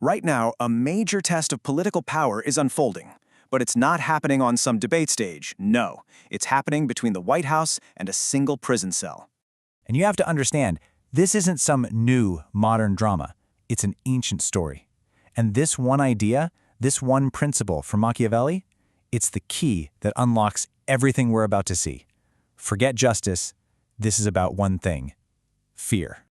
Right now, a major test of political power is unfolding. But it's not happening on some debate stage, no. It's happening between the White House and a single prison cell. And you have to understand, this isn't some new, modern drama. It's an ancient story. And this one idea, this one principle from Machiavelli, it's the key that unlocks everything we're about to see. Forget justice. This is about one thing: fear.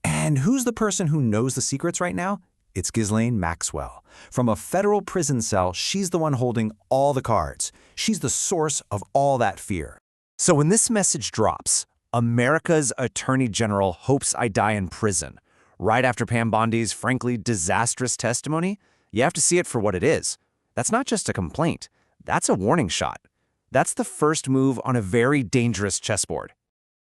And who's the person who knows the secrets right now? It's Ghislaine Maxwell. From a federal prison cell, she's the one holding all the cards. She's the source of all that fear. So when this message drops, America's Attorney General hopes I die in prison, right after Pam Bondi's frankly disastrous testimony, you have to see it for what it is. That's not just a complaint. That's a warning shot. That's the first move on a very dangerous chessboard.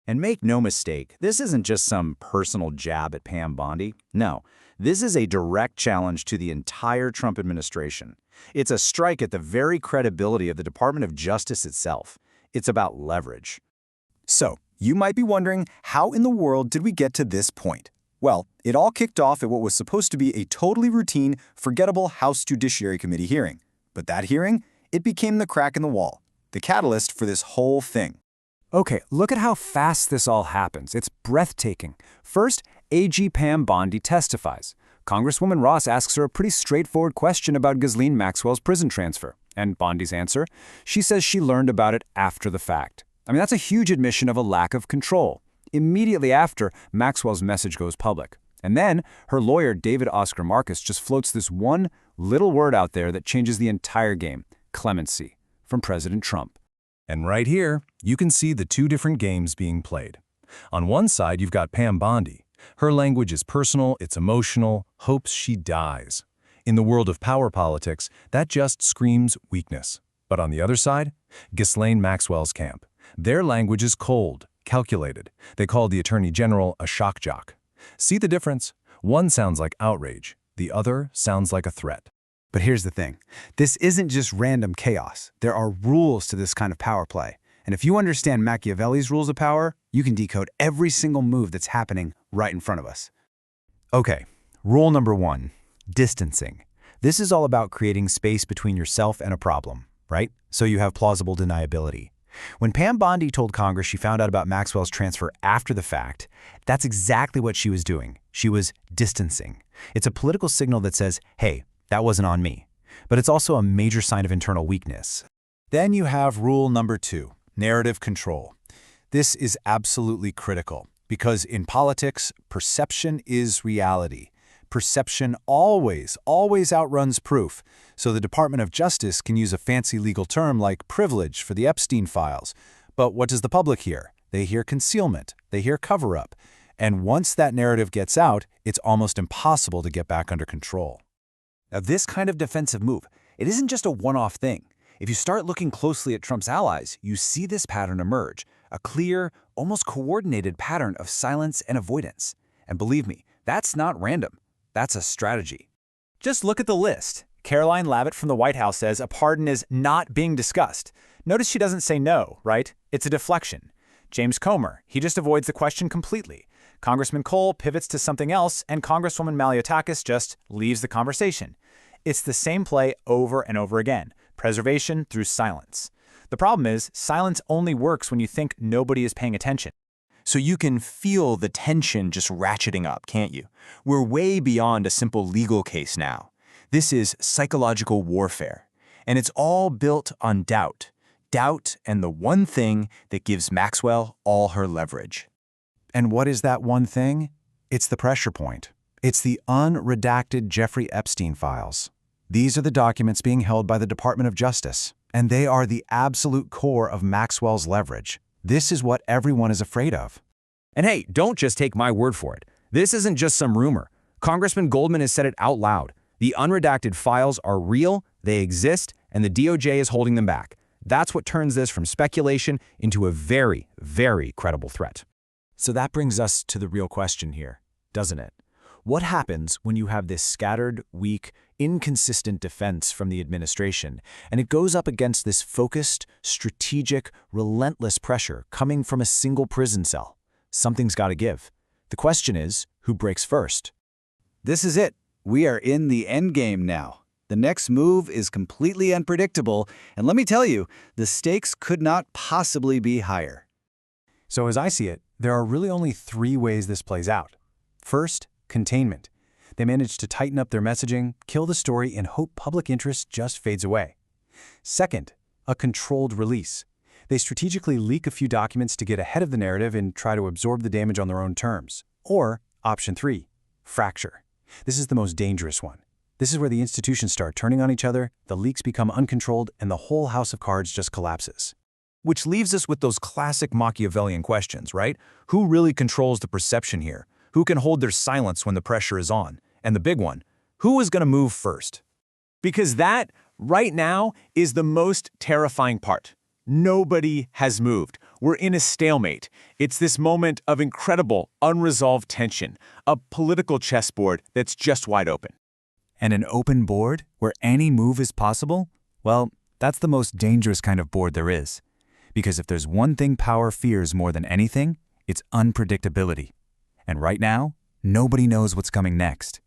And make no mistake, this isn't just some personal jab at Pam Bondi. No, this is a direct challenge to the entire Trump administration. It's a strike at the very credibility of the Department of Justice itself. It's about leverage. So, you might be wondering, how in the world did we get to this point? Well, it all kicked off at what was supposed to be a totally routine, forgettable House Judiciary Committee hearing. But that hearing, it became the crack in the wall, the catalyst for this whole thing. Okay, look at how fast this all happens. It's breathtaking. First, AG Pam Bondi testifies. Congresswoman Ross asks her a pretty straightforward question about Ghislaine Maxwell's prison transfer. And Bondi's answer? She says she learned about it after the fact. I mean, that's a huge admission of a lack of control. Immediately after, Maxwell's message goes public. And then, her lawyer, David Oscar Marcus, just floats this one little word out there that changes the entire game: clemency, from President Trump. And right here, you can see the two different games being played. On one side, you've got Pam Bondi. Her language is personal, it's emotional, hopes she dies. In the world of power politics, that just screams weakness. But on the other side, Ghislaine Maxwell's camp. Their language is cold, calculated. They call the Attorney General a shock jock. See the difference? One sounds like outrage. The other sounds like a threat. But here's the thing. This isn't just random chaos. There are rules to this kind of power play. And if you understand Machiavelli's rules of power, you can decode every single move that's happening right in front of us. Okay, rule number 1, distancing. This is all about creating space between yourself and a problem, right? So you have plausible deniability. When Pam Bondi told Congress she found out about Maxwell's transfer after the fact, that's exactly what she was doing. She was distancing. It's a political signal that says, hey, that wasn't on me. But it's also a major sign of internal weakness. Then you have rule number 2, narrative control. This is absolutely critical because in politics, perception is reality. Perception always outruns proof. So the Department of Justice can use a fancy legal term like privilege for the Epstein files. But what does the public hear? They hear concealment. They hear cover-up. And once that narrative gets out, it's almost impossible to get back under control. Now, this kind of defensive move, it isn't just a one-off thing. If you start looking closely at Trump's allies, you see this pattern emerge, a clear, almost coordinated pattern of silence and avoidance. And believe me, that's not random. That's a strategy. Just look at the list. Caroline Leavitt from the White House says a pardon is not being discussed. Notice she doesn't say no, right? It's a deflection. James Comer, he just avoids the question completely. Congressman Cole pivots to something else, and Congresswoman Maliotakis just leaves the conversation. It's the same play over and over again. Preservation through silence. The problem is, silence only works when you think nobody is paying attention. So you can feel the tension just ratcheting up, can't you? We're way beyond a simple legal case now. This is psychological warfare. And it's all built on doubt. Doubt and the one thing that gives Maxwell all her leverage. And what is that one thing? It's the pressure point. It's the unredacted Jeffrey Epstein files. These are the documents being held by the Department of Justice, and they are the absolute core of Maxwell's leverage. This is what everyone is afraid of. And hey, don't just take my word for it. This isn't just some rumor. Congressman Goldman has said it out loud. The unredacted files are real, they exist, and the DOJ is holding them back. That's what turns this from speculation into a very, very credible threat. So that brings us to the real question here, doesn't it? What happens when you have this scattered, weak, inconsistent defense from the administration, and it goes up against this focused, strategic, relentless pressure coming from a single prison cell? Something's got to give. The question is, who breaks first? This is it. We are in the endgame now. The next move is completely unpredictable, and let me tell you, the stakes could not possibly be higher. So as I see it, there are really only 3 ways this plays out. First, containment. They manage to tighten up their messaging, kill the story, and hope public interest just fades away. Second, a controlled release. They strategically leak a few documents to get ahead of the narrative and try to absorb the damage on their own terms. Or, option 3, fracture. This is the most dangerous one. This is where the institutions start turning on each other, the leaks become uncontrolled, and the whole house of cards just collapses. Which leaves us with those classic Machiavellian questions, right? Who really controls the perception here? Who can hold their silence when the pressure is on? And the big one, who is going to move first? Because that, right now, is the most terrifying part. Nobody has moved. We're in a stalemate. It's this moment of incredible, unresolved tension, a political chessboard that's just wide open. And an open board where any move is possible? Well, that's the most dangerous kind of board there is. Because if there's one thing power fears more than anything, it's unpredictability. And right now, nobody knows what's coming next.